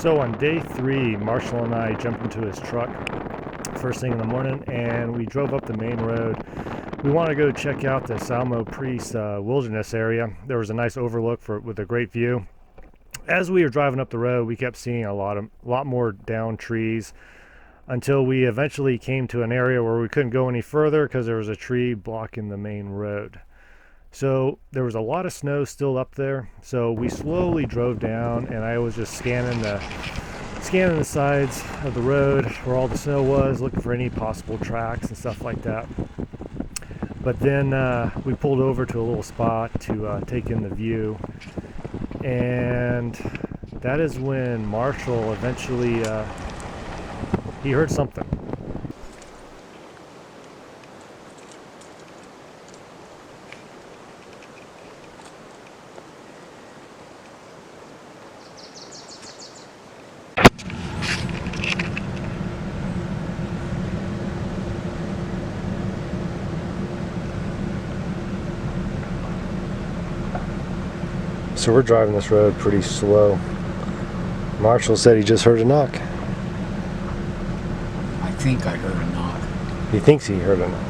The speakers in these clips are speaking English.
So on day 3, Marshall and I jumped into his truck first thing in the morning, and we drove up the main road. We wanted to go check out the Salmo Priest wilderness area. There was a nice overlook with a great view. As we were driving up the road, we kept seeing a lot more downed trees until we eventually came to an area where we couldn't go any further because there was a tree blocking the main road. So there was a lot of snow still up there, so we slowly drove down, and I was just scanning the sides of the road where all the snow was, looking for any possible tracks and stuff like that. But then we pulled over to a little spot to take in the view, and that is when Marshall eventually he heard something. So we're driving this road pretty slow. Marshall said he just heard a knock. I think I heard a knock. He thinks he heard a knock.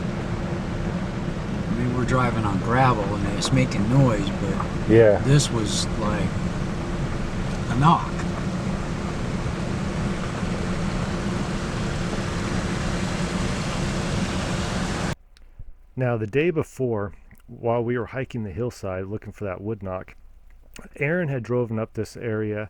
I mean, we're driving on gravel and it's making noise, but yeah, this was like a knock. Now the day before, while we were hiking the hillside looking for that wood knock, Aaron had driven up this area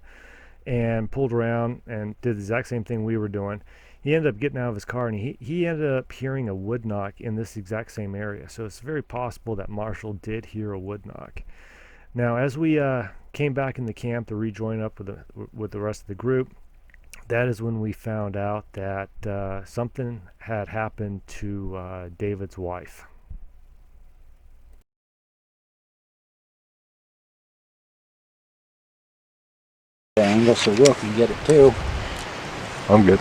and pulled around and did the exact same thing we were doing. He ended up getting out of his car, and he ended up hearing a wood knock in this exact same area. So it's very possible that Marshall did hear a wood knock. Now, as we came back in the camp to rejoin up with the rest of the group, that is when we found out that something had happened to David's wife. Angle so Will can get it too. I'm good.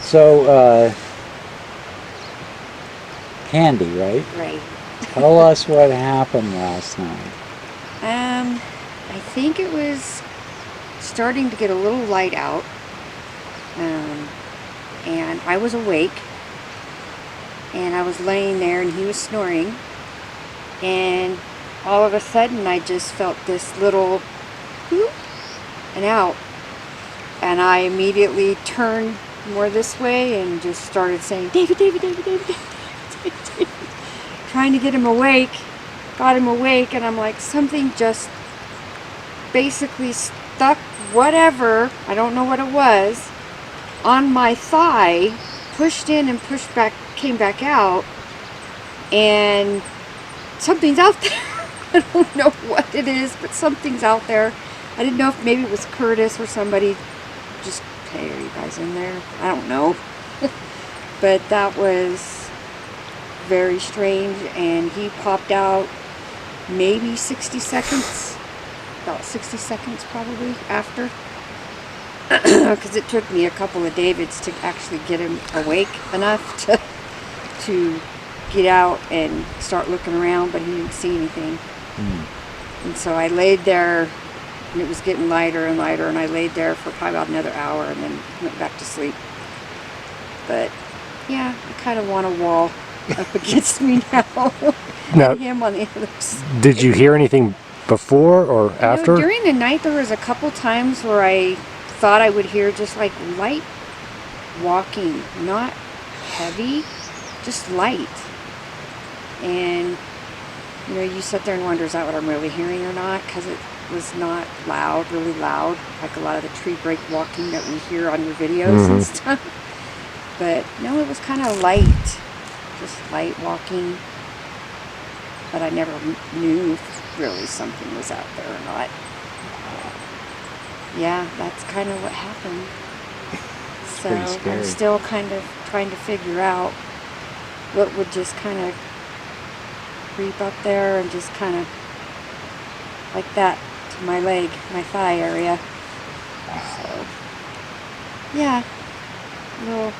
So, Candy, right? Right. Tell us what happened last night. I think it was starting to get a little light out, and I was awake, and I was laying there, and he was snoring, and all of a sudden I just felt this little whoop and out, and I immediately turned more this way and just started saying, David, David, David, David, David, David, David, trying to get him awake. Got him awake, and I'm like, something just basically stuck, whatever, I don't know what it was, on my thigh, pushed in and pushed back, came back out, and something's out there. I don't know what it is, but something's out there. I didn't know if maybe it was Curtis or somebody. Just, hey, are you guys in there? I don't know. But that was very strange, and he popped out maybe 60 seconds, about 60 seconds probably after, because it took me a couple of Davids to actually get him awake enough to get out and start looking around, but he didn't see anything. And so I laid there, and it was getting lighter and lighter, and I laid there for probably about another hour and then went back to sleep. But yeah, I kind of want a wall up against me now. Now, him on the other side. did you hear anything before or after? You know, during the night there was a couple times where I thought I would hear just like light walking, not heavy, just light. And you know, you sit there and wonder, is that what I'm really hearing or not? Because it was not loud, really loud, like a lot of the tree break walking that we hear on your videos and stuff. But no, it was kind of light, just light walking. But I never knew if really something was out there or not. Yeah, that's kind of what happened. So I'm still kind of trying to figure out what would just kind of creep up there and just kind of like that to my leg, my thigh area. So yeah, well,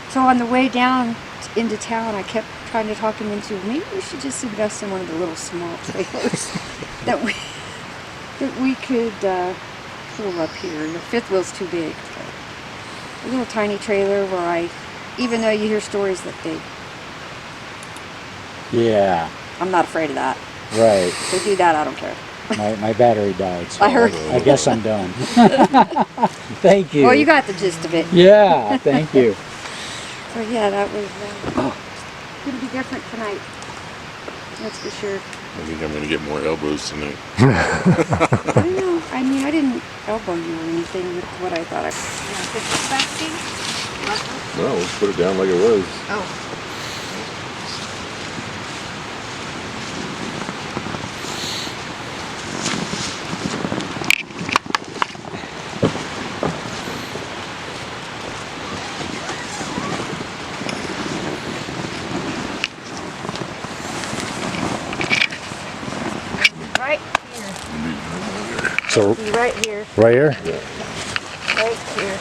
so on the way down into town, I kept trying to talk him into, maybe we should just invest in one of the little small trailers that we could pull up here. The fifth wheel's too big. A little tiny trailer where even though you hear stories that Yeah. I'm not afraid of that. Right. If they do that, I don't care. My battery died, so I heard. I guess I'm done. Thank you. Well, you got the gist of it. Yeah, thank you. So yeah, that was gonna be different tonight. That's for sure. I think I'm going to get more elbows tonight. I don't know. I mean, I didn't elbow you or anything with what I thought I. You want to put this back, Steve? No, let's put it down like it was. Oh. Right here. So Be right here. right here? Right here.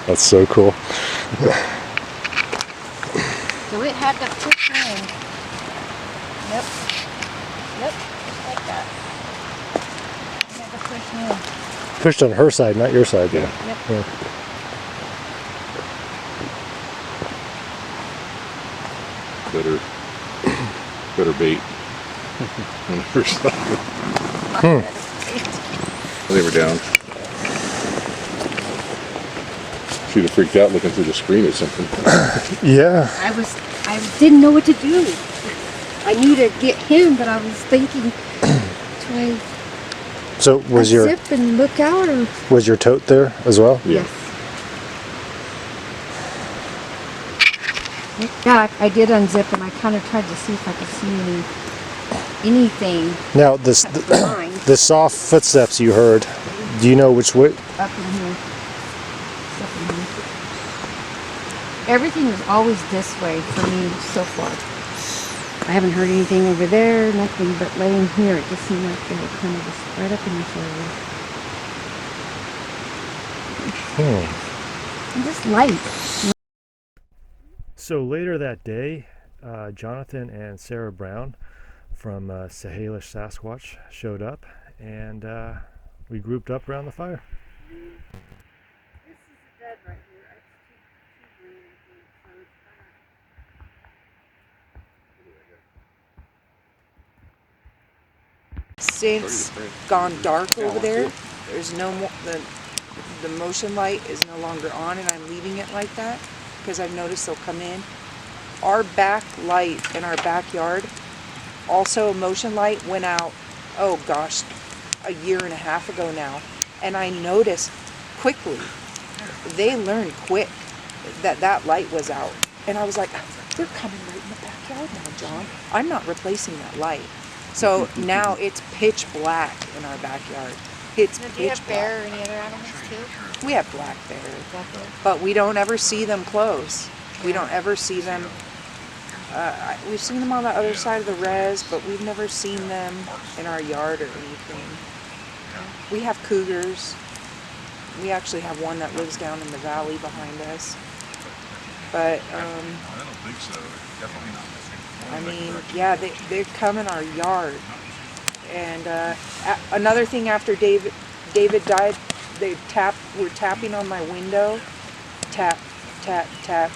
That's so cool. So it had to push in. Yep. Yep. Just like that. It had to push in. Pushed on her side, not your side. Yeah. Yep. Yeah. Better bait. On the first side. They were down. She'd have freaked out looking through the screen or something. Yeah. I didn't know what to do. I knew to get him, but I was thinking, do I So was your zip and look out or? was your tote there as well? Yeah. Yes. Yeah, I did unzip and I kind of tried to see if I could see anything Now this behind the soft footsteps you heard. Do you know which way? up in here. Up in here. Everything is always this way for me so far. I haven't heard anything over there, nothing, but laying here, it just seemed like they were kind of just right up in this area. And just light. So later that day, Jonathan and Sarah Brown from Salish Sasquatch showed up, and we grouped up around the fire. This is the bed right here. It's too green, I think, so it's Since gone dark over there, there's no more, the motion light is no longer on, and I'm leaving it like that because I've noticed they'll come in. Our back light in our backyard, also a motion light, went out, oh gosh, a year and a half ago now, and I noticed quickly, they learned quick that light was out, and I was like, they're coming right in the backyard now, John. I'm not replacing that light. So now it's pitch black in our backyard. It's pitch black. do you have bear or any other animals too? We have black bear, but we don't ever see them close. We don't ever see them. We've seen them on the other side of the res, but we've never seen them in our yard or anything. We have cougars. We actually have one that lives down in the valley behind us. But I don't think so. Definitely not. I mean, yeah, they come in our yard. And another thing, after David died, were tapping on my window, tap, tap, tap,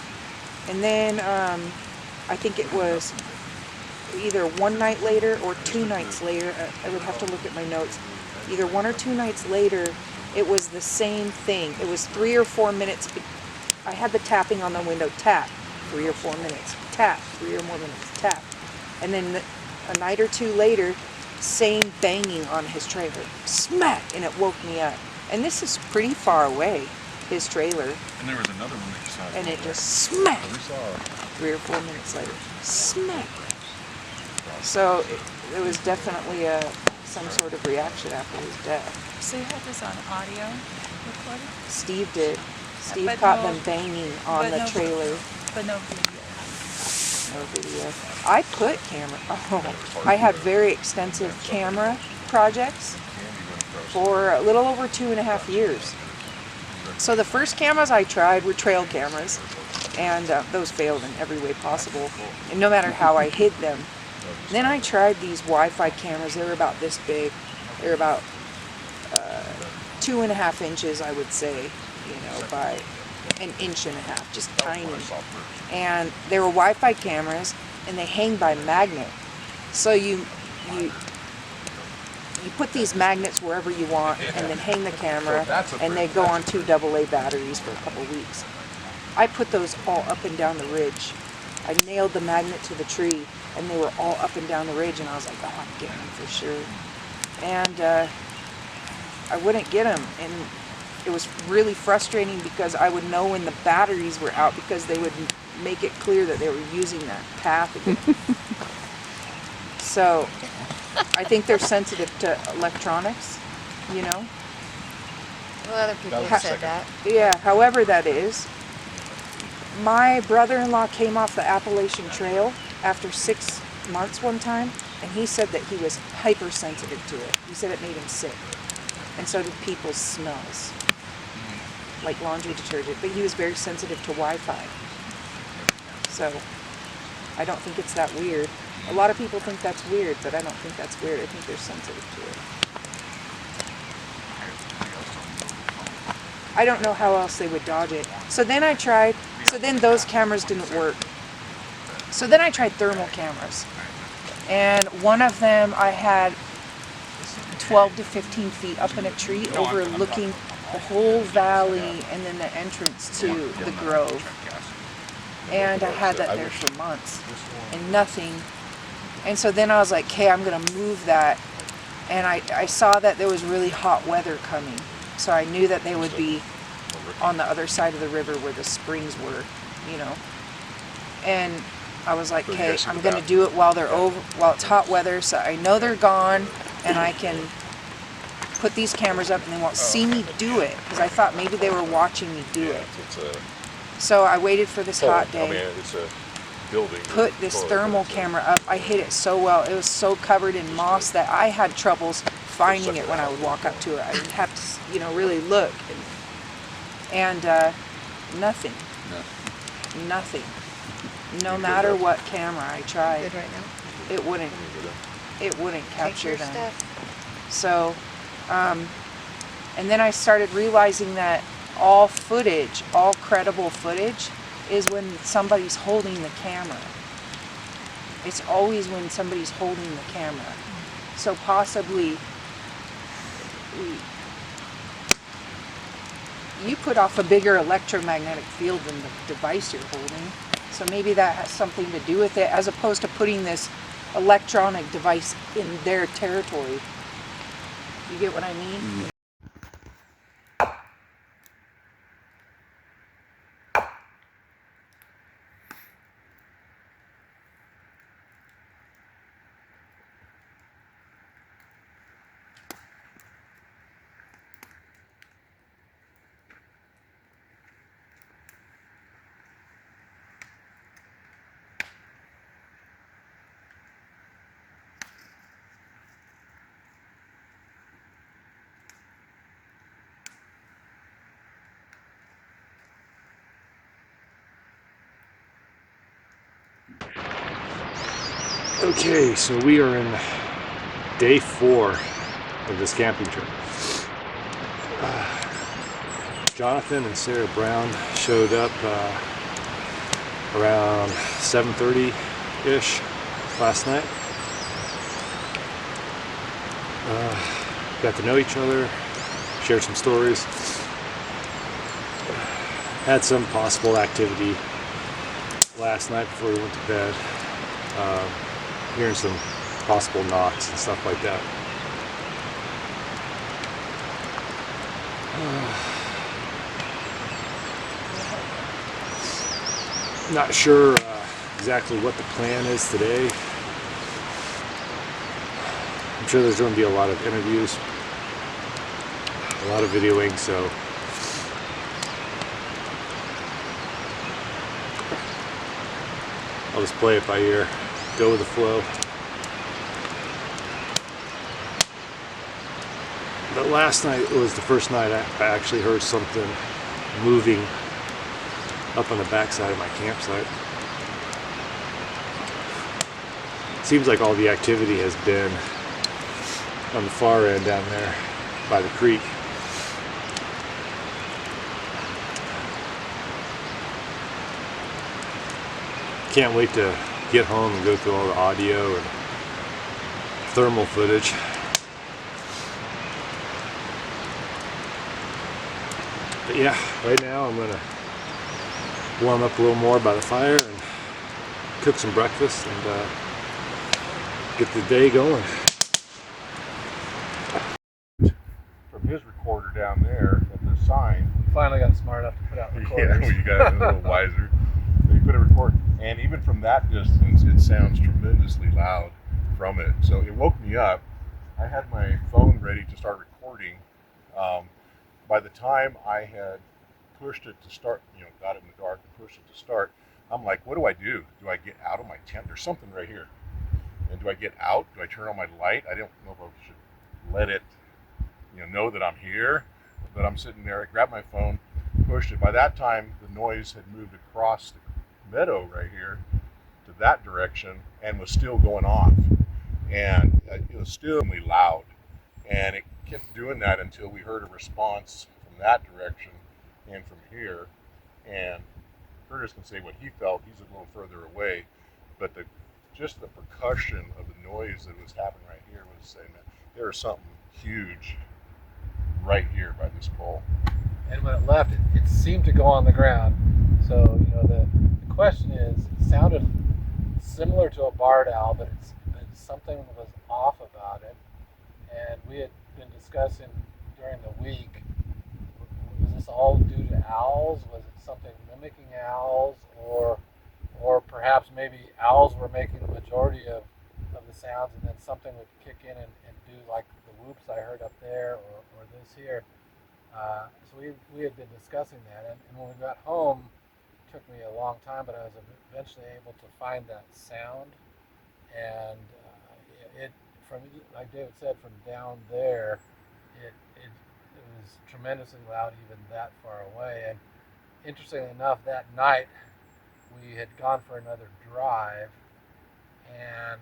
and then I think it was either one night later or 2 nights later. I would have to look at my notes. Either 1 or 2 nights later, it was the same thing. It was 3 or 4 minutes. I had the tapping on the window, tap, 3 or 4 minutes, tap, 3 or more minutes, tap. And then a night or 2 later, same banging on his trailer, smack, and it woke me up. And this is pretty far away, his trailer. And there was another one that you saw. And it just smacked. We saw 3 or 4 minutes later, smack. So it was definitely some sort of reaction after his death. So you had this on audio recording? Steve did. Steve But caught no- them banging on but the no- trailer. But no video. No video. I put camera. Oh, I had very extensive camera projects for a little over 2.5 years. So the first cameras I tried were trail cameras, and those failed in every way possible. And no matter how I hid them, Then I tried these Wi-Fi cameras. They were about this big. They were about 2.5 inches, I would say, by an inch and a half, just tiny. And they were Wi-Fi cameras, and they hang by magnet. So you put these magnets wherever you want, and then hang the camera, and they go on 2 AA batteries for a couple weeks. I put those all up and down the ridge. I nailed the magnet to the tree, and they were all up and down the ridge, and I was like, oh, I'm getting them for sure. And I wouldn't get them, and it was really frustrating because I would know when the batteries were out because they would make it clear that they were using that path again. So I think they're sensitive to electronics, Well, other people have said that. Yeah, however that is. My brother-in-law came off the Appalachian Trail after 6 months one time, and he said that he was hypersensitive to it. He said it made him sick. And so did people's smells, like laundry detergent. But he was very sensitive to Wi-Fi. So I don't think it's that weird. A lot of people think that's weird, but I don't think that's weird. I think they're sensitive to it. I don't know how else they would dodge it. So then those cameras didn't work. So then I tried thermal cameras. And one of them I had 12 to 15 feet up in a tree overlooking the whole valley and then the entrance to the grove. And I had that there for months and nothing. And so then I was like, okay, I'm gonna move that. And I saw that there was really hot weather coming. So I knew that they would be on the other side of the river where the springs were, And I was like, okay, I'm gonna do it while it's hot weather, so I know they're gone, and I can put these cameras up and they won't see me do it, because I thought maybe they were watching me do it. So I waited for this hot day, put this thermal camera up. I hit it so well. It was so covered in moss that I had troubles finding it when I would walk up to it. I would have to, really look. And nothing. Nothing. No matter what camera I tried, Good right now. it wouldn't capture them. Stuff. So, and then I started realizing that all credible footage is when somebody's holding the camera. It's always when somebody's holding the camera. So possibly you put off a bigger electromagnetic field than the device you're holding. So maybe that has something to do with it, as opposed to putting this electronic device in their territory. You get what I mean? Okay, so we are in day 4 of this camping trip. Jonathan and Sarah Brown showed up around 7:30-ish last night. Got to know each other, shared some stories, had some possible activity last night before we went to bed. Hearing some possible knocks and stuff like that. Not sure exactly what the plan is today. I'm sure there's going to be a lot of interviews, a lot of videoing, so I'll just play it by ear. Go with the flow. But last night was the first night I actually heard something moving up on the backside of my campsite. Seems like all the activity has been on the far end down there by the creek. Can't wait to get home and go through all the audio and thermal footage. But yeah, right now I'm gonna warm up a little more by the fire and cook some breakfast and get the day going. From his recorder down there at the sign. Finally got smart enough to put out Yeah, well, you got a little wiser. They put a record, and even from that distance, it sounds tremendously loud from it. So it woke me up. I had my phone ready to start recording. By the time I had pushed it to start, got it in the dark and pushed it to start, I'm like, what do I do? Do I get out of my tent? There's something right here. And do I get out? Do I turn on my light? I don't know if I should let it, know that I'm here. But I'm sitting there. I grabbed my phone, pushed it. By that time, the noise had moved across the meadow right here to that direction and was still going off. And it was still really loud. And it kept doing that until we heard a response from that direction and from here. And Curtis can say what he felt. He's a little further away. But just the percussion of the noise that was happening right here was saying that there was something huge right here by this pole. And when it left, it seemed to go on the ground. So, the question is, it sounded similar to a barred owl, but something was off about it. And we had been discussing during the week, was this all due to owls? Was it something mimicking owls? Or perhaps maybe owls were making the majority of the sounds, and then something would kick in and do like the whoops I heard up there or this here. So we had been discussing that, and when we got home, it took me a long time, but I was eventually able to find that sound, and it from, like David said, from down there, it was tremendously loud even that far away. And interestingly enough, that night we had gone for another drive, and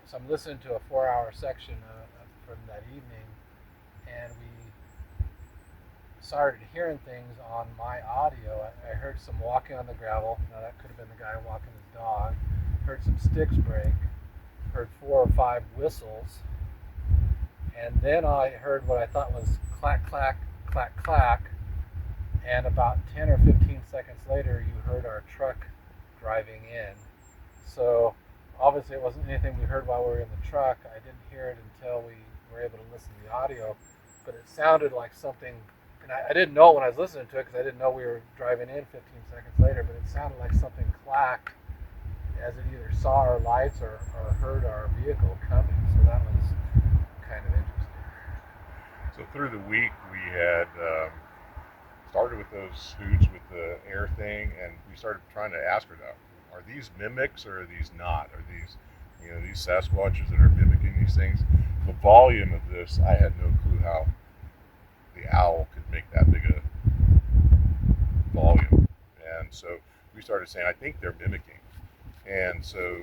so I'm listening to a 4-hour section from that evening, and we started hearing things on my audio. I heard some walking on the gravel. Now that could have been the guy walking his dog. Heard some sticks break. Heard 4 or 5 whistles. And then I heard what I thought was clack, clack, clack, clack. And about 10 or 15 seconds later, you heard our truck driving in. So obviously it wasn't anything we heard while we were in the truck. I didn't hear it until we were able to listen to the audio. But it sounded like something, and I didn't know it when I was listening to it because I didn't know we were driving in 15 seconds later, but it sounded like something clacked as it either saw our lights or heard our vehicle coming. So that was kind of interesting. So through the week, we had started with those hoots with the air thing, and we started trying to ask her, are these mimics or are these not? Are these, these Sasquatches that are mimicking these things? The volume of this, I had no clue how the owl could make that big a volume. And so we started saying, I think they're mimicking. And so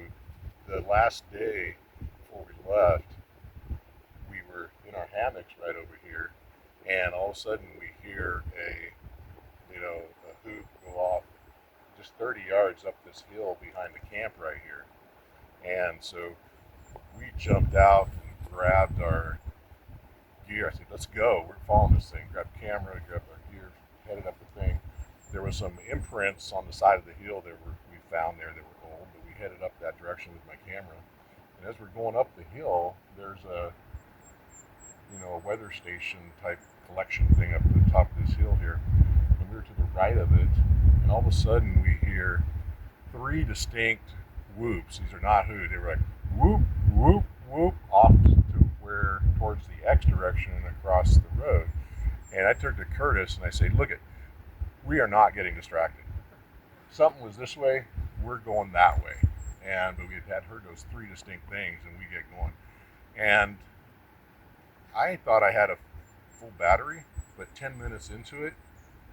the last day before we left, we were in our hammocks right over here, and all of a sudden we hear a hoot go off just 30 yards up this hill behind the camp right here. And so we jumped out and grabbed our gear. I said, let's go. We're following this thing. Grabbed camera, grabbed our gear, headed up the thing. There was some imprints on the side of the hill that we found there that were old, but we headed up that direction with my camera. And as we're going up the hill, there's a weather station type collection thing up at the top of this hill here. And we were to the right of it, and all of a sudden we hear 3 distinct whoops. These are not hoots. They were like whoop, whoop, whoop off to where towards the X direction and across the road. And I turned to Curtis and I said, look we are not getting distracted. Something was this way, we're going that way. But we had heard those 3 distinct things, and we get going. And I thought I had a full battery, but 10 minutes into it,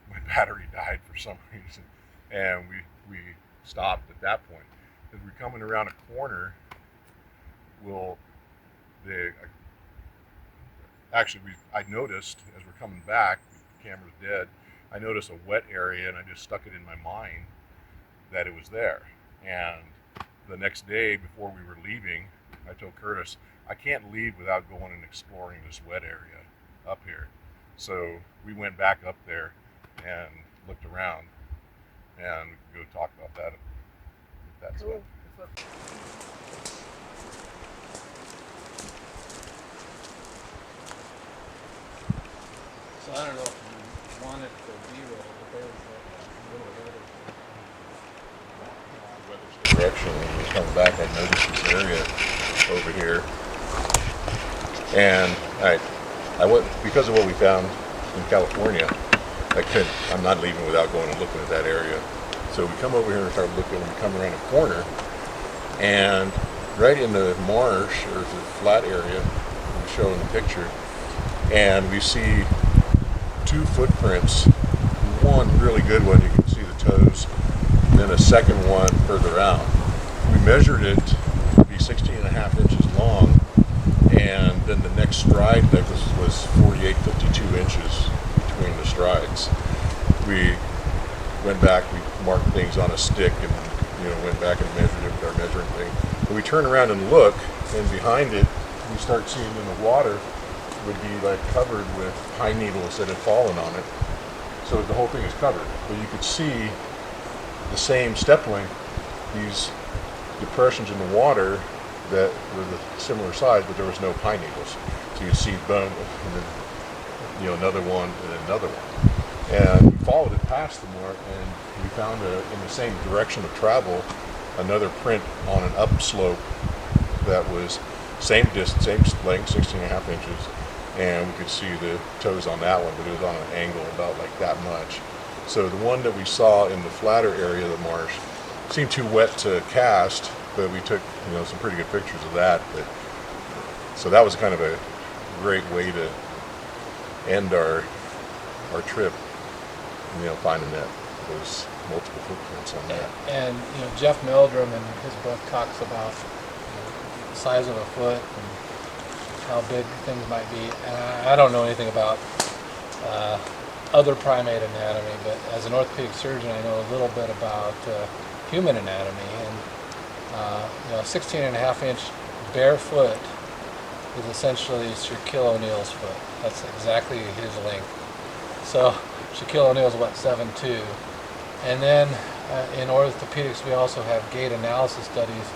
my battery died for some reason. And we stopped at that point. As we're coming around a corner, will, they, actually, I noticed as we're coming back, the camera's dead, I noticed a wet area and I just stuck it in my mind that it was there. And the next day before we were leaving, I told Curtis, I can't leave without going and exploring this wet area up here. So we went back up there and looked around, and we could go talk about that if that's what. So I don't know if you want it for B-roll, but there was a little Direction when we was coming back, I noticed this area over here, and I went, because of what we found in California, I'm not leaving without going and looking at that area. So we come over here and start looking, and we come around a corner, and right in the marsh, or the flat area, we show in the picture, and we see two footprints, one really good one, you can see the toes, and then a second one further out. We measured it to be 16.5 inches long, and then the next stride that was 48, 52 inches between the strides. We went back, we marked things on a stick, and went back and measured it with our measuring thing. But we turn around and look, and behind it, we start seeing in the water would be like covered with pine needles that had fallen on it. So the whole thing is covered. But you could see the same step length, these depressions in the water that were the similar size, but there was no pine needles. So you see boom, and then another one, and another one. And we followed it past the mark, and we found in the same direction of travel another print on an upslope that was same distance, same length, 16.5 inches, and we could see the toes on that one, but it was on an angle about like that much. So the one that we saw in the flatter area of the marsh seemed too wet to cast, but we took some pretty good pictures of that. So that was kind of a great way to end our trip, finding those multiple footprints on that. And Jeff Meldrum in his book talks about the size of a foot and how big things might be. And I don't know anything about other primate anatomy, but as an orthopedic surgeon, I know a little bit about human anatomy. And 16.5-inch bare foot is essentially Shaquille O'Neal's foot. That's exactly his length. So Shaquille O'Neal's what, 7'2". And then in orthopedics, we also have gait analysis studies.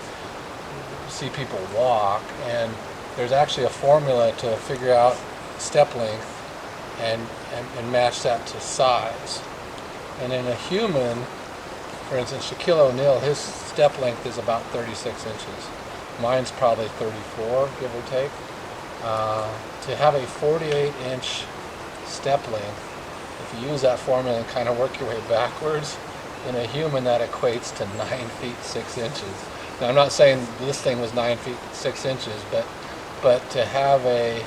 See people walk, and there's actually a formula to figure out step length and match that to size. And in a human, for instance, Shaquille O'Neal, his step length is about 36 inches. Mine's probably 34, give or take. To have a 48-inch step length, if you use that formula and kind of work your way backwards, in a human that equates to 9 feet 6 inches. Now I'm not saying this thing was 9 feet 6 inches, but to have a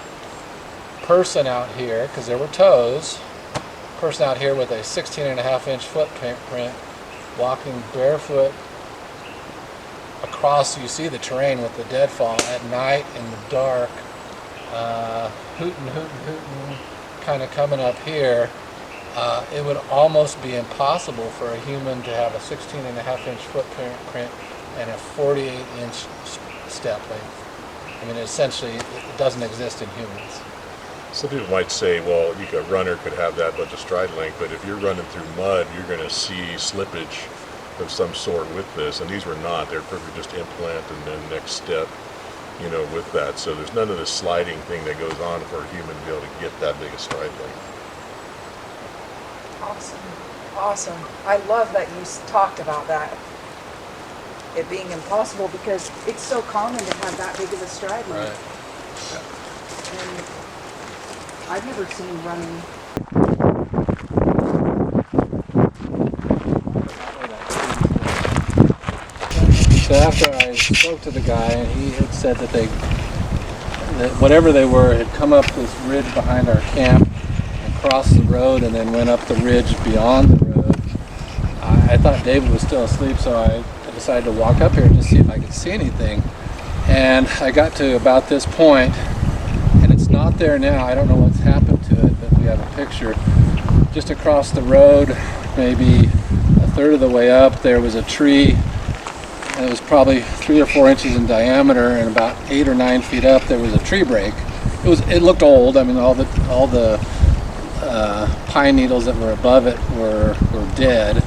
person out here, because there were toes, person out here with a 16.5-inch footprint, walking barefoot across, you see the terrain with the deadfall at night in the dark, hooting, kind of coming up here, it would almost be impossible for a human to have a 16.5-inch footprint and a 48-inch step length. I mean, essentially, it doesn't exist in humans. Some people might say, well, a runner could have that much of stride length, but if you're running through mud, you're going to see slippage of some sort with this, and these were not. They're perfectly just implant and then next step, with that. So there's none of this sliding thing that goes on for a human to be able to get that big a stride length. Awesome. I love that you talked about that. It being impossible, because it's so common to have that big of a stride length. Right. And I've never seen running. So after I spoke to the guy, and he had said that whatever they were had come up this ridge behind our camp and crossed the road and then went up the ridge beyond the road. I thought David was still asleep, so I decided to walk up here and just see if I could see anything. And I got to about this point, and it's not there now. I don't know what's happened to it, but we have a picture. Just across the road, maybe a third of the way up, there was a tree. And it was probably 3 or 4 inches in diameter, and about 8 or 9 feet up, there was a tree break. It looked old. I mean, all the pine needles that were above it were dead.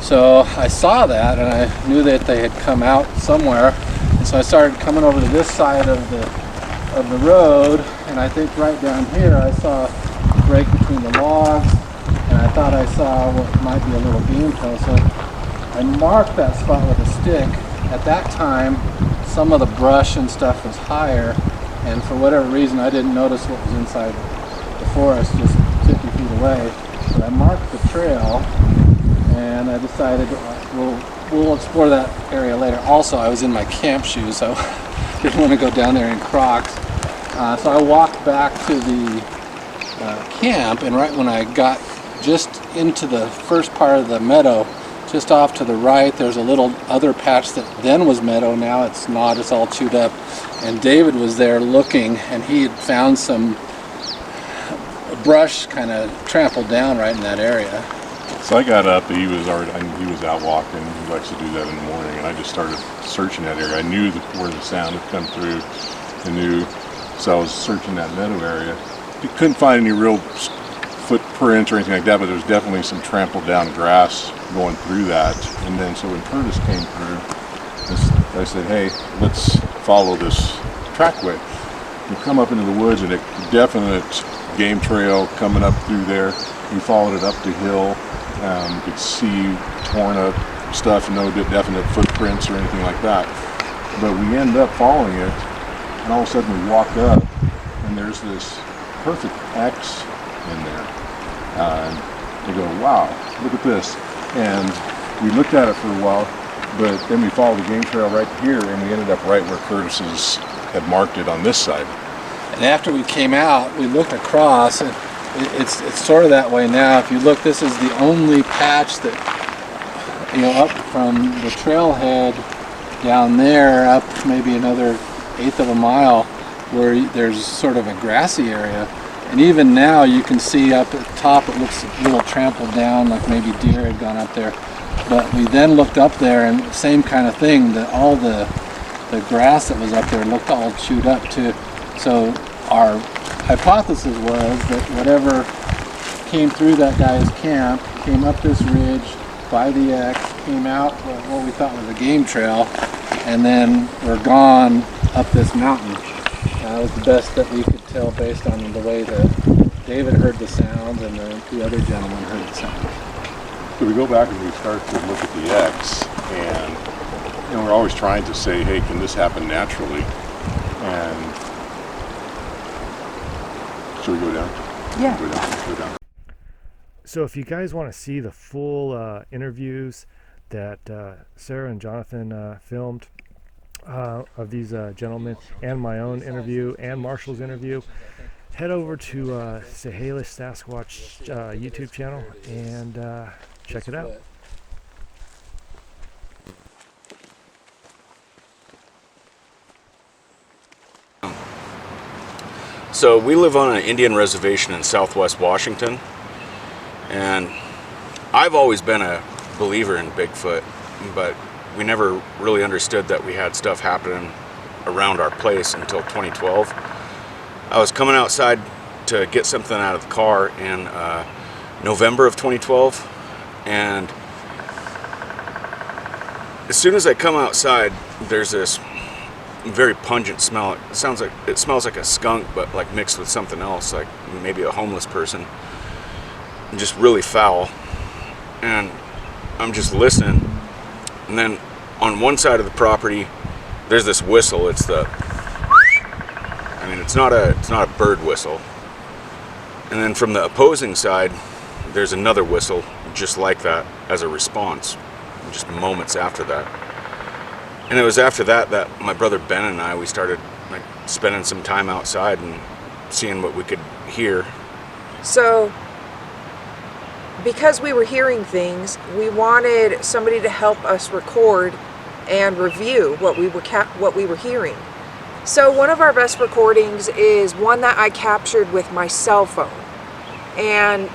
So I saw that, and I knew that they had come out somewhere. And so I started coming over to this side of the road, and I think right down here I saw a break between the logs, and I thought I saw what might be a little game trail. So I marked that spot with a stick. At that time, some of the brush and stuff was higher, and for whatever reason I didn't notice what was inside the forest just 50 feet away. But I marked the trail, and I decided we'll explore that area later. Also, I was in my camp shoes, so I didn't want to go down there in Crocs. So I walked back to the camp, and right when I got just into the first part of the meadow, just off to the right, there's a little other patch that then was meadow. Now it's not, it's all chewed up. And David was there looking, and he had found some brush kind of trampled down right in that area. So I got up, he was out walking. He likes to do that in the morning, and I just started searching that area. I knew where the sound had come through. So I was searching that meadow area. You couldn't find any real footprints or anything like that, but there was definitely some trampled down grass going through that. And then so when Curtis came through, I said, hey, let's follow this trackway. We come up into the woods, and a definite game trail coming up through there. We followed it up the hill. You could see torn up stuff, no definite footprints or anything like that. But we ended up following it, and all of a sudden we walked up, and there's this perfect X in there. And we go, wow, look at this. And we looked at it for a while, but then we followed the game trail right here, and we ended up right where Curtis's had marked it on this side. And after we came out, we looked across, and it's sort of that way now. If you look, this is the only patch that, up from the trailhead down there, up maybe another 1/8 of a mile, where there's sort of a grassy area. And even now you can see up at the top, it looks a little trampled down, like maybe deer had gone up there. But we then looked up there, and same kind of thing, that all the grass that was up there looked all chewed up too. So our hypothesis was that whatever came through that guy's camp, came up this ridge by the X, came out what we thought was a game trail, and then were gone up this mountain. That was the best that we could tell based on the way that David heard the sounds and the other gentleman heard the sounds. So we go back and we start to look at the X, and we're always trying to say, hey, can this happen naturally? And should we go down? Yeah. Go down. So if you guys want to see the full interviews that Sarah and Jonathan filmed of these gentlemen, and my own interview and Marshall's interview, head over to Salish Sasquatch YouTube channel and check it out. So we live on an Indian reservation in southwest Washington, and I've always been a believer in Bigfoot, but we never really understood that we had stuff happening around our place until 2012. I was coming outside to get something out of the car in November of 2012, and as soon as I come outside, there's this very pungent smell. It smells like a skunk, but like mixed with something else, like maybe a homeless person. Just really foul. And I'm just listening, and then on one side of the property there's this whistle. It's not a bird whistle. And then from the opposing side there's another whistle just like that as a response, just moments after that. And it was after that that my brother Ben and I, we started like spending some time outside and seeing what we could hear. So, because we were hearing things, we wanted somebody to help us record and review what we were hearing. So one of our best recordings is one that I captured with my cell phone. And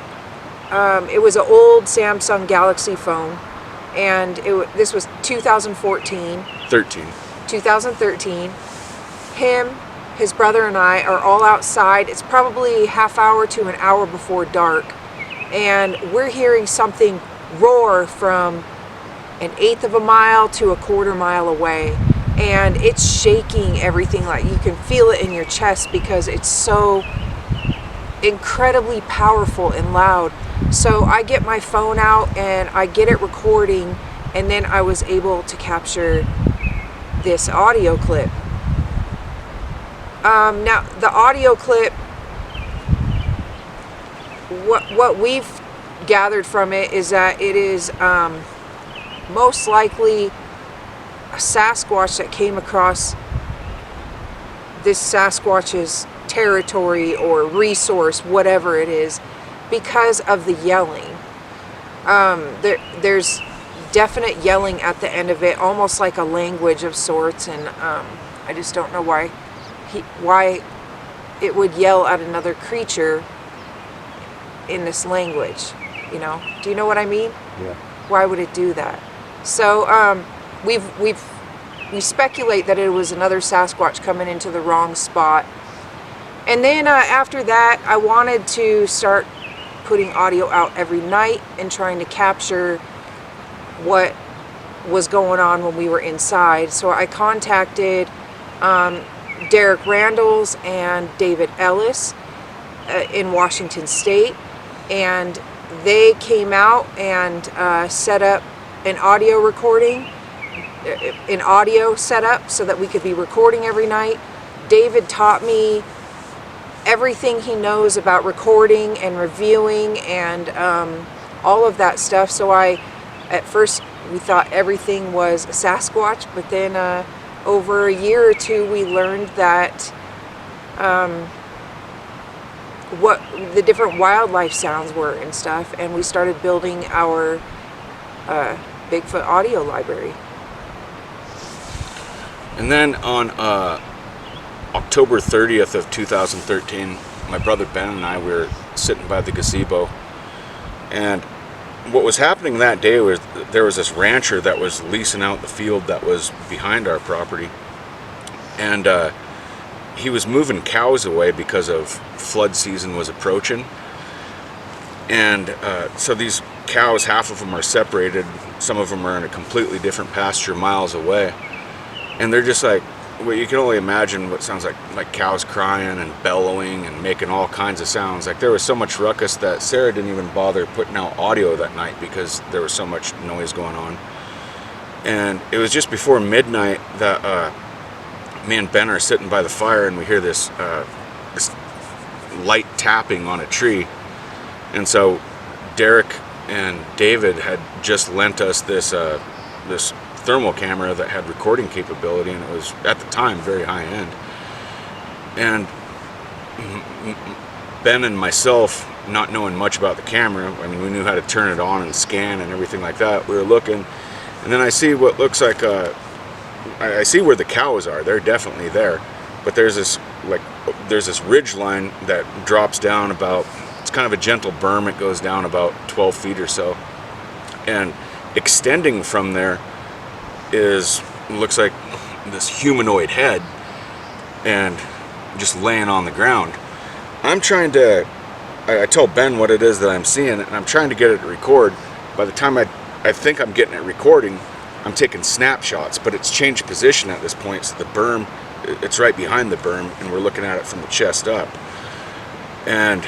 it was an old Samsung Galaxy phone. And this was 2014. 2013. Him, his brother, and I are all outside. It's probably a half hour to an hour before dark. And we're hearing something roar from an eighth of a mile to a quarter mile away. And it's shaking everything. Like, you can feel it in your chest because it's so incredibly powerful and loud. So I get my phone out and I get it recording, and then I was able to capture this audio clip. Now the audio clip, what we've gathered from it is that it is most likely a Sasquatch that came across this Sasquatch's territory or resource, whatever it is, because of the yelling. There's definite yelling at the end of it, almost like a language of sorts, and I just don't know why it would yell at another creature in this language. You know, do you know what I mean? Yeah. Why would it do that? So we speculate that it was another Sasquatch coming into the wrong spot. And then after that, I wanted to start putting audio out every night and trying to capture what was going on when we were inside. So I contacted Derek Randalls and David Ellis in Washington State, and they came out and set up an audio recording, an audio setup so that we could be recording every night. David taught me everything he knows about recording and reviewing and all of that stuff. So at first we thought everything was a Sasquatch, but then over a year or two we learned that what the different wildlife sounds were and stuff, and we started building our Bigfoot audio library. And then on October 30th of 2013, my brother Ben and I were sitting by the gazebo, and what was happening that day was there was this rancher that was leasing out the field that was behind our property, and he was moving cows away because of flood season was approaching. And so these cows, half of them are separated, some of them are in a completely different pasture miles away, and they're just like, well, you can only imagine what sounds like cows crying and bellowing and making all kinds of sounds. Like, there was so much ruckus that Sarah didn't even bother putting out audio that night because there was so much noise going on. And it was just before midnight that me and Ben are sitting by the fire, and we hear this light tapping on a tree. And so Derek and David had just lent us this thermal camera that had recording capability, and it was at the time very high end. And Ben and myself, not knowing much about the camera, I mean, we knew how to turn it on and scan and everything like that. We were looking, and then I see what looks like I see where the cows are. They're definitely there, but there's this ridge line that drops down about, it's kind of a gentle berm. It goes down about 12 feet or so, and extending from there looks like this humanoid head, and just laying on the ground. I tell Ben what it is that I'm seeing, and I'm trying to get it to record. By the time I think I'm getting it recording, I'm taking snapshots, but it's changed position at this point, so the berm, it's right behind the berm, and we're looking at it from the chest up. And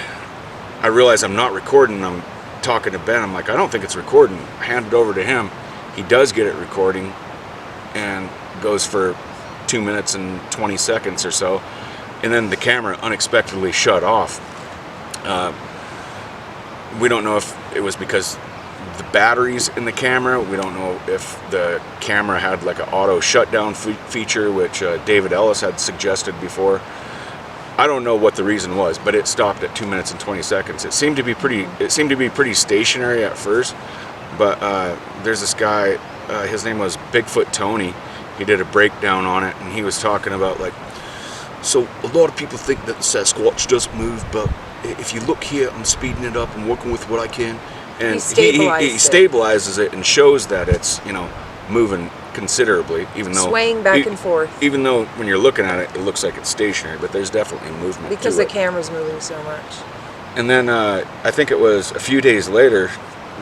I realize I'm not recording. I'm talking to Ben. I'm like, I don't think it's recording. I hand it over to him. He does get it recording, and goes for 2 minutes and 20 seconds or so, and then the camera unexpectedly shut off. We don't know if it was because the batteries in the camera. We don't know if the camera had like an auto shutdown feature, which David Ellis had suggested before. I don't know what the reason was, but it stopped at 2 minutes and 20 seconds. It seemed to be pretty stationary at first, but there's this guy, his name was Bigfoot Tony. He did a breakdown on it, and he was talking about like So a lot of people think that the Sasquatch doesn't move, but if you look here, I'm speeding it up and working with what I can. And he stabilizes it and shows that it's, you know, moving considerably, even though swaying back and forth. Even though when you're looking at it, it looks like it's stationary, but there's definitely movement because the camera's moving so much. And then I think it was a few days later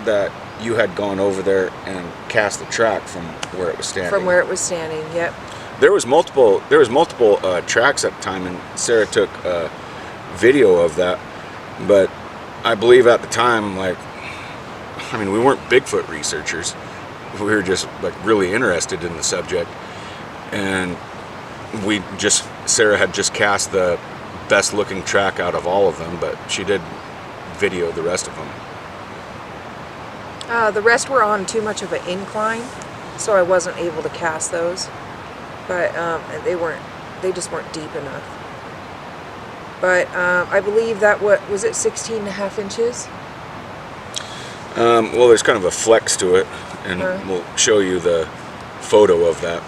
that you had gone over there and cast the track from where it was standing. From where it was standing, yep. There was multiple tracks at the time, and Sarah took a video of that. But I believe at the time, like, I mean, we weren't Bigfoot researchers. We were just like really interested in the subject, and Sarah had just cast the best looking track out of all of them, but she did video the rest of them. The rest were on too much of an incline, so I wasn't able to cast those. But they just weren't deep enough. But I believe that was it 16.5 inches? Well, there's kind of a flex to it, and we'll show you the photo of that.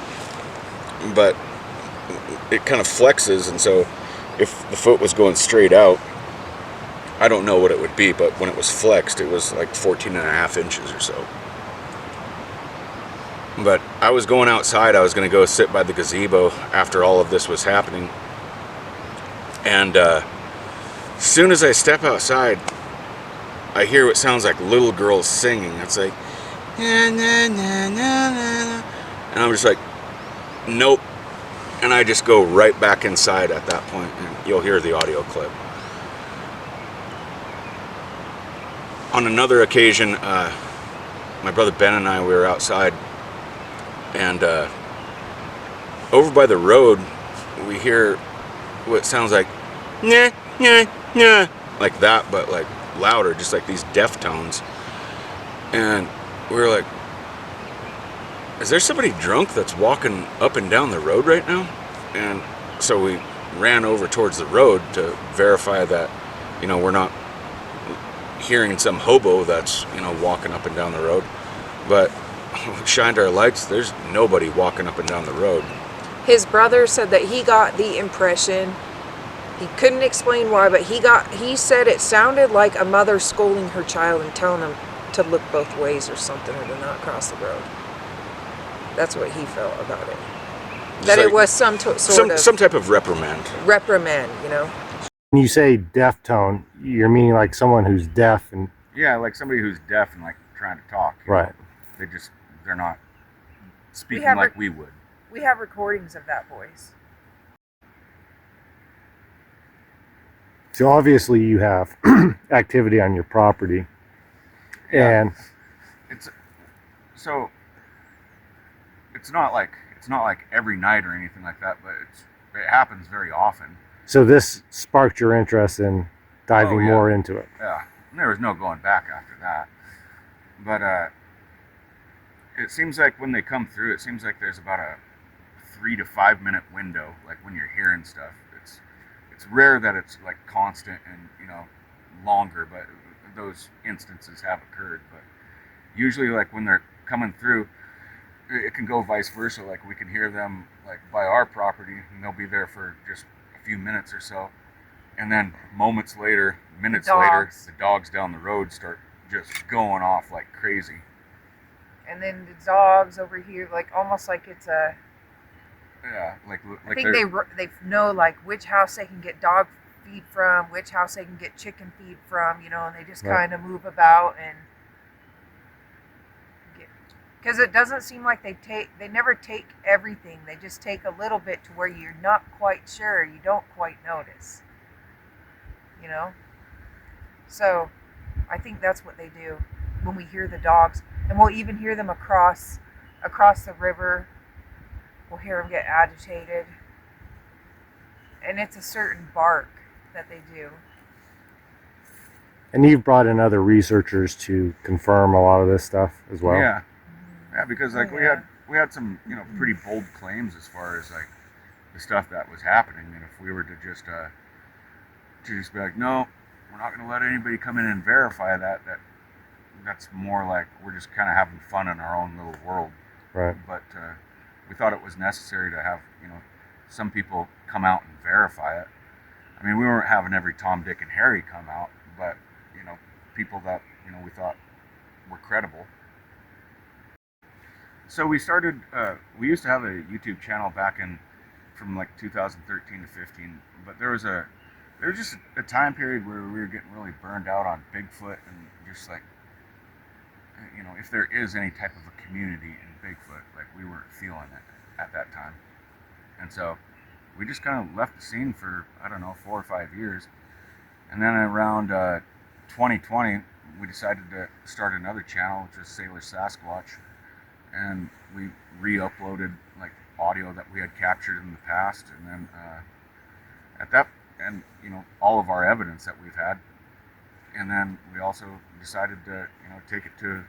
But it kind of flexes, and so if the foot was going straight out, I don't know what it would be, but when it was flexed, it was like 14.5 inches or so. But I was going outside. I was going to go sit by the gazebo after all of this was happening. And as soon as I step outside, I hear what sounds like little girls singing. It's like, na, na, na, na, na. And I'm just like, nope. And I just go right back inside at that point, and you'll hear the audio clip. On another occasion, my brother Ben and I, we were outside, and over by the road, we hear what sounds like, nah, nah, nah, like that, but like louder, just like these deaf tones. And we were like, is there somebody drunk that's walking up and down the road right now? And so we ran over towards the road to verify that, you know, we're not hearing some hobo that's, you know, walking up and down the road. But we shined our lights, there's nobody walking up and down the road. His brother said that he got the impression, he couldn't explain why, but he said it sounded like a mother scolding her child and telling him to look both ways or something, or to not cross the road. That's what he felt about it. That like, it was some type of reprimand. Reprimand, you know. When you say deaf tone, you're meaning like someone who's deaf and... Yeah, like somebody who's deaf and like trying to talk. Right. They're not speaking like we would. We have recordings of that voice. So obviously you have activity on your property. Yeah. And it's not like every night or anything like that, but it happens very often. So this sparked your interest in diving more into it. Yeah, and there was no going back after that. But it seems like when they come through, it seems like there's about a 3 to 5 minute window, like when you're hearing stuff. It's rare that it's like constant and, you know, longer, but those instances have occurred. But usually, like when they're coming through, it can go vice versa. Like we can hear them like by our property, and they'll be there for just a few minutes or so, and then minutes later, the dogs down the road start just going off like crazy. And then the dogs over here, like almost like it's a... Yeah, like I think they know like which house they can get dog feed from, which house they can get chicken feed from, you know, and they just kind of move about and because it doesn't seem like they never take everything. They just take a little bit to where you're not quite sure, you don't quite notice, you know. So I think that's what they do when we hear the dogs, and we'll even hear them across the river. We'll hear them get agitated, and it's a certain bark that they do. And you've brought in other researchers to confirm a lot of this stuff as well. Yeah, yeah, because like we had some, you know, pretty bold claims as far as like the stuff that was happening, and if we were to just be like, no, we're not going to let anybody come in and verify that's more like we're just kind of having fun in our own little world. Right. But we thought it was necessary to have, you know, some people come out and verify it. I mean, we weren't having every Tom, Dick, and Harry come out, but, people that, we thought were credible. So we started, we used to have a YouTube channel from like 2013 to 15, but there was just a time period where we were getting really burned out on Bigfoot, and just like, if there is any type of a community in Bigfoot, like we weren't feeling it at that time. And so we just kind of left the scene for, I don't know, 4 or 5 years. And then around 2020, we decided to start another channel, which is Salish Sasquatch. And we re-uploaded like audio that we had captured in the past. And then all of our evidence that we've had. And then we also decided to, take it to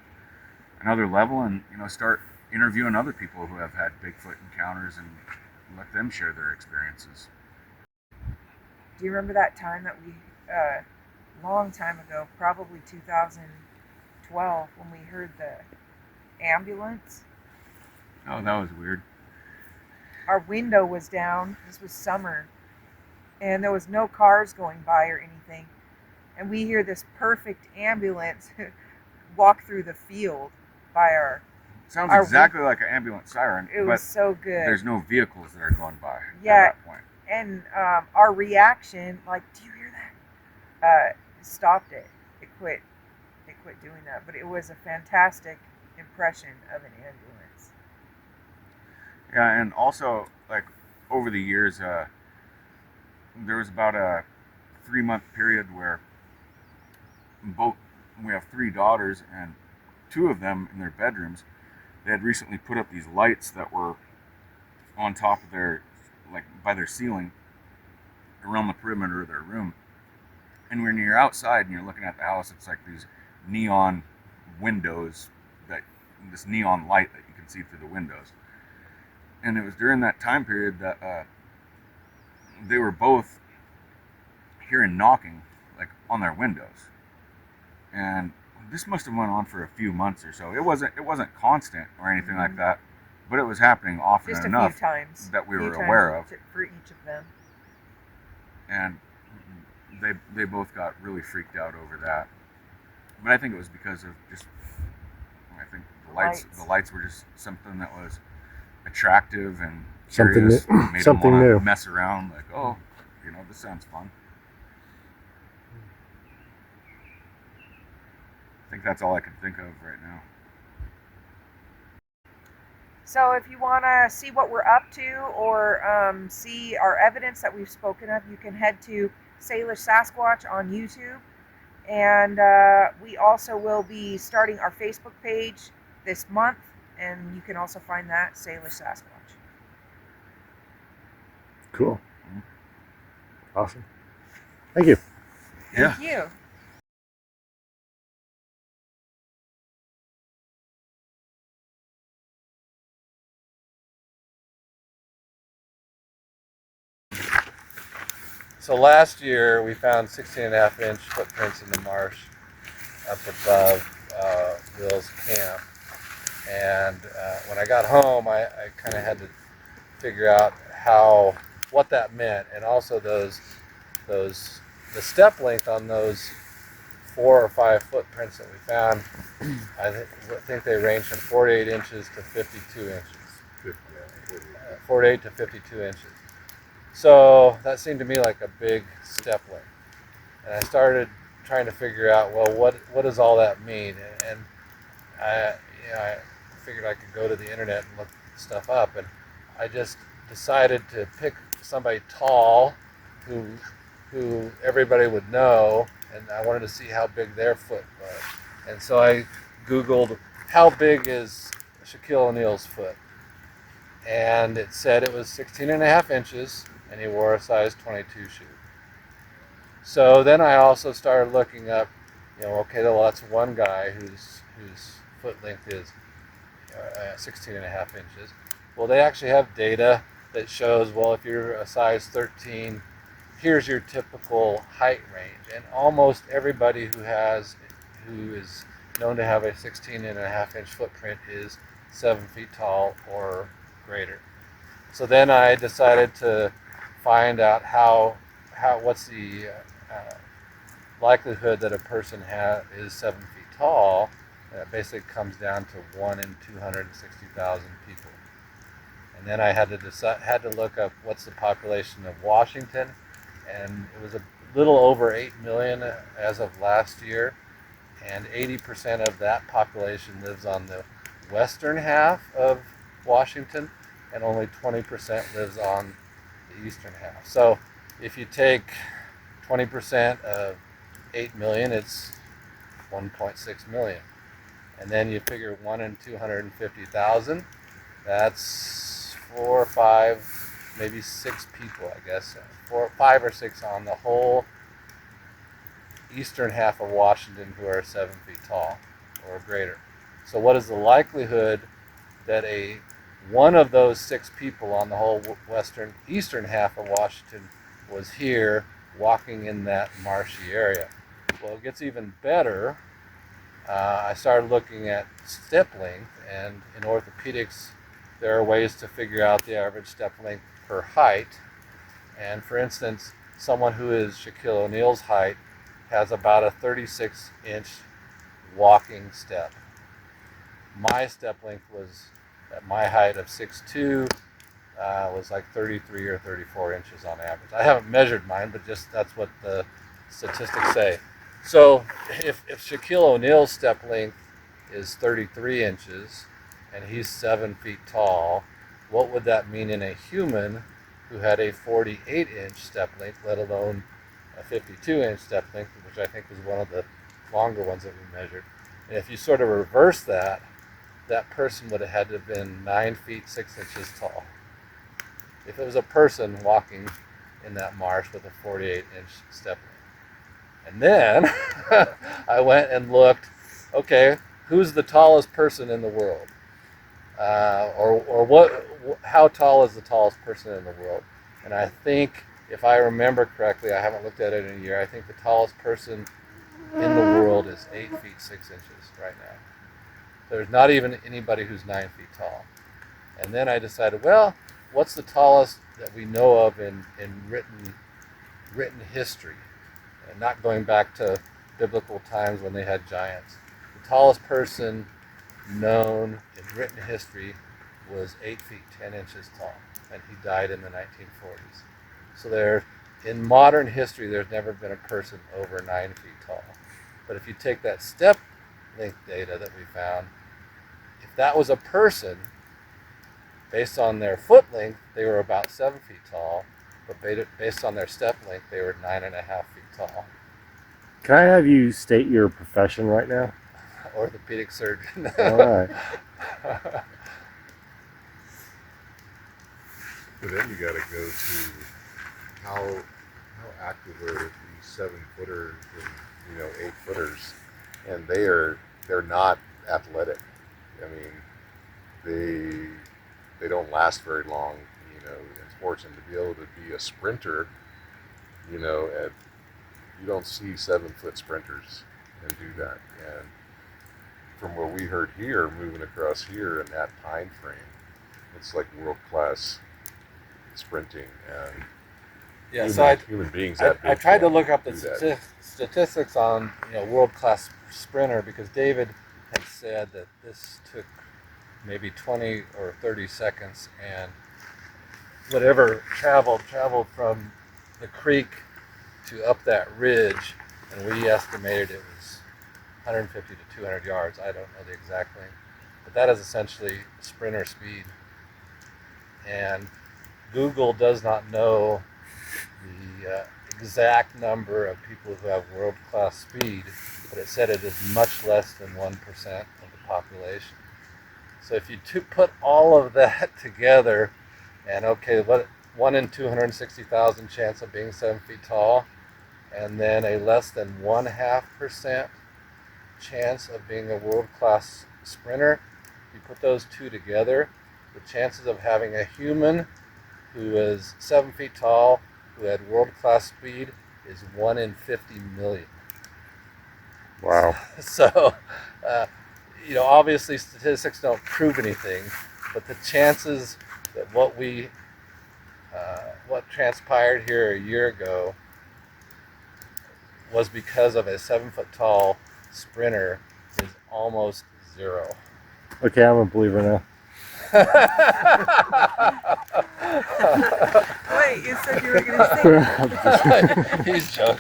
another level and, start interviewing other people who have had Bigfoot encounters and let them share their experiences. Do you remember that time that we, long time ago, probably 2012, when we heard the ambulance? Oh, that was weird. Our window was down. This was summer. And there was no cars going by or anything. And we hear this perfect ambulance walk through the field by our... Sounds exactly like an ambulance siren. It was so good. There's no vehicles that are going by at that point. And our reaction, like, do you hear that? Stopped it. It quit doing that. But it was a fantastic impression of an ambulance. Yeah, and also, like, over the years, there was about a 3-month period where we have 3 daughters, and 2 of them in their bedrooms, they had recently put up these lights that were on top of by their ceiling around the perimeter of their room. And when you're outside and you're looking at the house, it's like these neon windows, this neon light that you can see through the windows. And it was during that time period that they were both hearing knocking, like, on their windows. And this must have went on for a few months or so. It wasn't constant or anything like that, but it was happening often Just enough a few times that we were aware of. For each of them. And they both got really freaked out over that. But I think it was because of the lights were just something that was attractive and curious. Made them want to mess around, like, oh, this sounds fun. I think that's all I can think of right now. So if you want to see what we're up to, or see our evidence that we've spoken of, you can head to Salish Sasquatch on YouTube. And we also will be starting our Facebook page this month, and you can also find that, Salish Sasquatch. Cool. Awesome. Thank you. Yeah. Thank you. So last year we found 16.5-inch footprints in the marsh up above Will's camp. And when I got home, I kind of had to figure out what that meant, and also the step length on those 4 or 5 footprints that we found. I think they range from 48 inches to 52 inches. 48 to 52 inches. So that seemed to me like a big step length. And I started trying to figure out, well, what does all that mean? And I figured I could go to the internet and look stuff up, and I just decided to pick somebody tall who everybody would know, and I wanted to see how big their foot was. And so I Googled, how big is Shaquille O'Neal's foot? And it said it was 16.5 inches, and he wore a size 22 shoe. So then I also started looking up, okay, well, that's one guy whose foot length is 16.5 inches. Well, they actually have data that shows, well, if you're a size 13, here's your typical height range. And almost everybody who is known to have a 16.5 inch footprint is 7 feet tall or greater. So then I decided to find out what's the likelihood that a person is 7 feet tall. And it basically comes down to 1 in 260,000 people. And then I had to look up what's the population of Washington, and it was a little over 8 million as of last year, and 80% of that population lives on the western half of Washington, and only 20% lives on the eastern half. So if you take 20% of 8 million, it's 1.6 million. And then you figure 1 in 250,000, that's 4 or 5, maybe 6 people, I guess. 5 or 6 on the whole eastern half of Washington who are 7 feet tall or greater. So what is the likelihood that one of those 6 people on the whole eastern half of Washington was here walking in that marshy area? Well, it gets even better. I started looking at step length, and in orthopedics there are ways to figure out the average step length per height. And for instance, someone who is Shaquille O'Neal's height has about a 36-inch walking step. My step length was, at my height of 6'2", was like 33 or 34 inches on average. I haven't measured mine, but just that's what the statistics say. So if Shaquille O'Neal's step length is 33 inches and he's 7 feet tall, what would that mean in a human who had a 48-inch step length, let alone a 52-inch step length, which I think was one of the longer ones that we measured? And if you sort of reverse that, that person would have had to have been 9 feet 6 inches tall. If it was a person walking in that marsh with a 48-inch step length. And then I went and looked, okay, who's the tallest person in the world? How tall is the tallest person in the world? And I think, if I remember correctly, I haven't looked at it in a year, I think the tallest person in the world is 8 feet 6 inches right now. There's not even anybody who's 9 feet tall. And then I decided, well, what's the tallest that we know of in written history? And not going back to biblical times when they had giants. The tallest person known in written history was 8 feet 10 inches tall, and he died in the 1940s. So in modern history, there's never been a person over 9 feet tall. But if you take that step length data that we found, if that was a person, based on their foot length, they were about 7 feet tall, but based on their step length, they were 9.5 feet tall. Can I have you state your profession right now? Orthopedic surgeon. All right. But then you got to go to how active are these 7-footers and 8-footers, and they're not athletic. I mean, they don't last very long, in sports, and to be able to be a sprinter, you don't see 7-foot sprinters and do that. And from what we heard here, moving across here in that time frame, it's like world-class sprinting, and human beings that I tried to look up the statistics on world-class sprinter, because David had said that this took maybe 20 or 30 seconds, and whatever traveled from the creek to up that ridge, and we estimated it was 150 to 200 yards. I don't know the exact length, but that is essentially sprinter speed. And Google does not know the exact number of people who have world-class speed, but it said it is much less than 1% of the population. So if you put all of that together, and okay, 1 in 260,000 chance of being 7 feet tall, and then a less than 0.5% chance of being a world-class sprinter, you put those two together, the chances of having a human who is 7 feet tall, who had world-class speed, is 1 in 50 million. Wow. So, obviously statistics don't prove anything, but the chances that what transpired here a year ago was because of a 7-foot tall sprinter is almost zero. Okay, I'm a believer now. Wait, you said you were going to say. He's joking.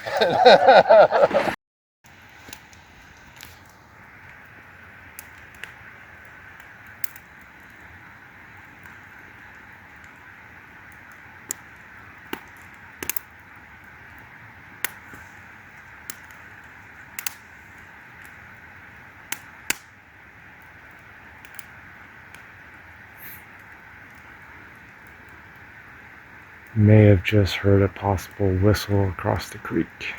May have just heard a possible whistle across the creek.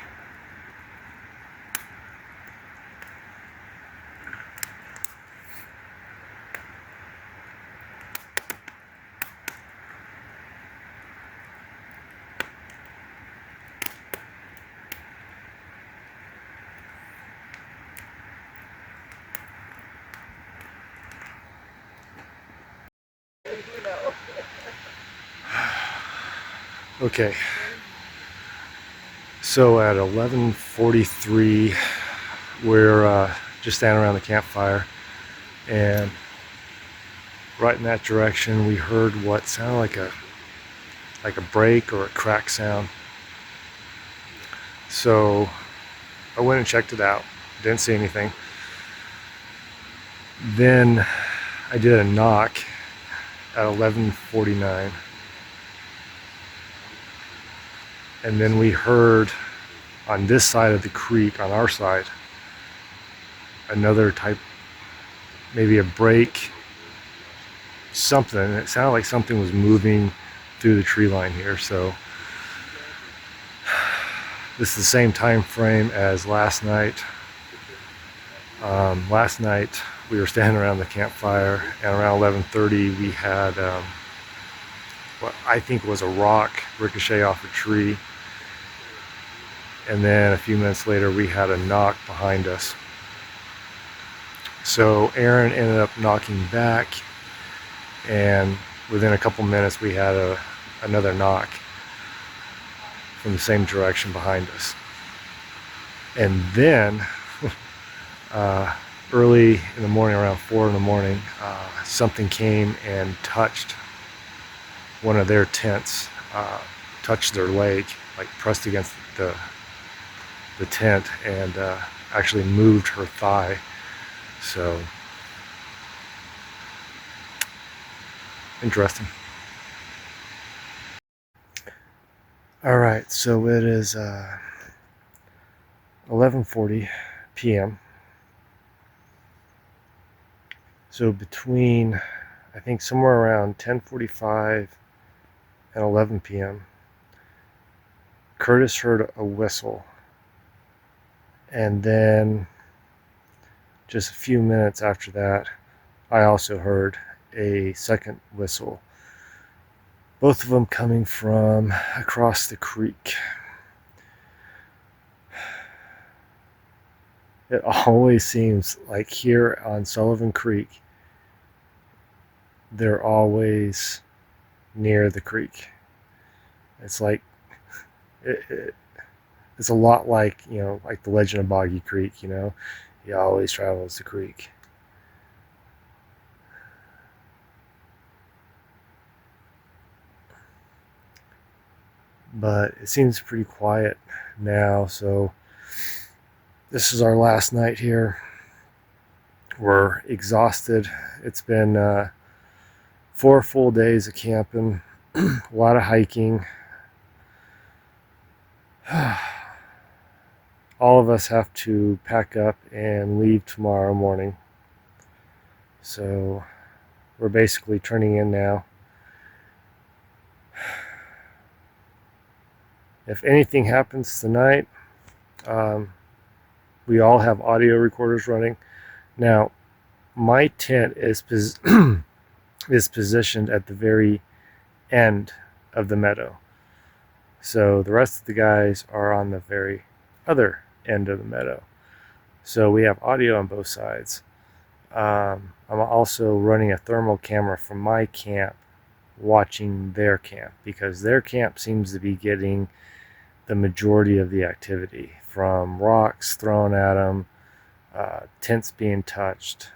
Okay, so at 11:43, we're just standing around the campfire, and right in that direction, we heard what sounded like a break or a crack sound. So I went and checked it out. Didn't see anything. Then I did a knock at 11:49. And then we heard on this side of the creek, on our side, another type, maybe a break, something. It sounded like something was moving through the tree line here. So this is the same time frame as last night. Last night we were standing around the campfire, and around 11:30 we had what I think was a rock ricochet off a tree. And then a few minutes later we had a knock behind us. So Aaron ended up knocking back, and within a couple minutes we had another knock from the same direction behind us. And then early in the morning, around 4 in the morning, something came and touched one of their tents, touched their leg, like pressed against the tent, and actually moved her thigh. So interesting. All right, so it is 11:40 p.m. So between, I think, somewhere around 10:45 and 11 p.m., Curtis heard a whistle. And then just a few minutes after that, I also heard a second whistle. Both of them coming from across the creek. It always seems like here on Sullivan Creek, they're always near the creek. It's like, it's a lot like, like the legend of Boggy Creek, he always travels the creek. But it seems pretty quiet now, so this is our last night here. We're exhausted. It's been 4 full days of camping, a lot of hiking. All of us have to pack up and leave tomorrow morning. So we're basically turning in now. If anything happens tonight, we all have audio recorders running. Now, my tent is positioned at the very end of the meadow. So the rest of the guys are on the very other end of the meadow. So we have audio on both sides. I'm also running a thermal camera from my camp watching their camp, because their camp seems to be getting the majority of the activity, from rocks thrown at them, tents being touched.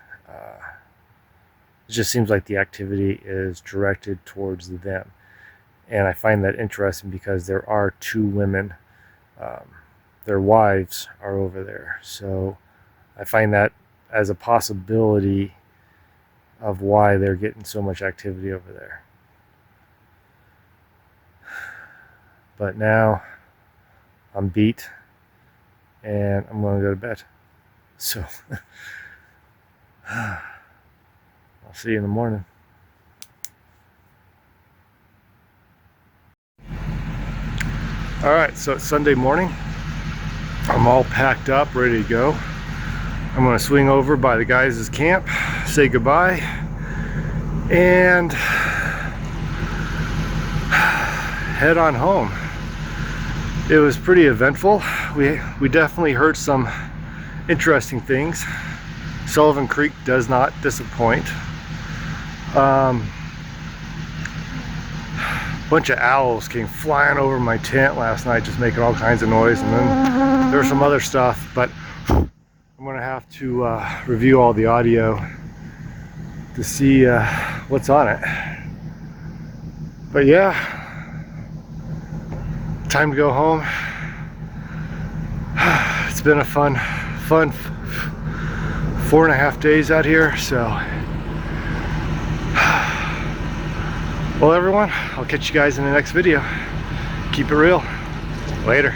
It just seems like the activity is directed towards them. And I find that interesting because there are 2 women. Their wives are over there. So I find that as a possibility of why they're getting so much activity over there. But now I'm beat and I'm going to go to bed. So I'll see you in the morning. All right, so it's Sunday morning. I'm all packed up, ready to go. I'm going to swing over by the guys' camp, say goodbye, and head on home. It was pretty eventful. We definitely heard some interesting things. Sullivan Creek does not disappoint. Bunch of owls came flying over my tent last night, just making all kinds of noise, and then there was some other stuff, but I'm gonna have to review all the audio to see what's on it. But yeah, time to go home. It's been a fun 4.5 days out here, so well everyone, I'll catch you guys in the next video. Keep it real. Later.